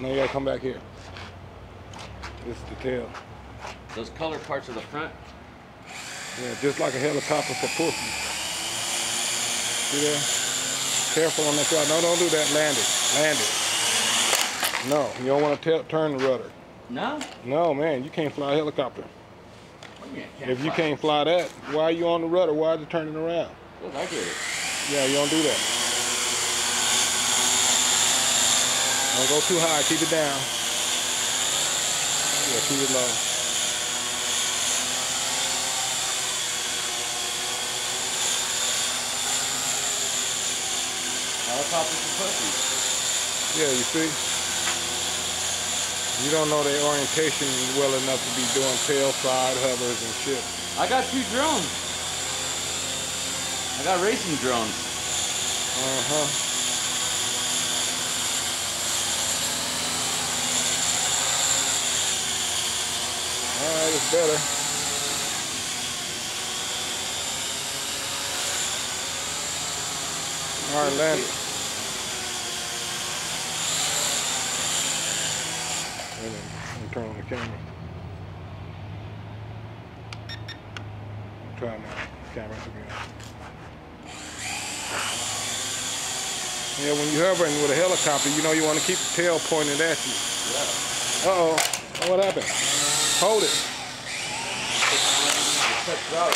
No, you gotta come back here. This is the tail. Those colored parts are the front? Yeah, just like a helicopter for pussy. See there? Careful on that side. No, don't do that. Land it. Land it. No, you don't want to turn the rudder. No? No, man, you can't fly a helicopter. What do you mean, If you can't fly that, why are you on the rudder? Why is it turning around? Well, I get it. Yeah, you don't do that. Don't go too high. Keep it down. Yeah, keep it low. Helicopters for pussies. Yeah, you see? You don't know the orientation well enough to be doing tail side hovers and shit. I got 2 drones. I got racing drones. Uh-huh. Alright, it's better. Alright, land it. Let me turn on the camera. Try now. Camera's again. Yeah, when you're hovering with a helicopter, you know you want to keep the tail pointed at you. Yeah. Uh-oh. What happened? Hold it. It cuts out.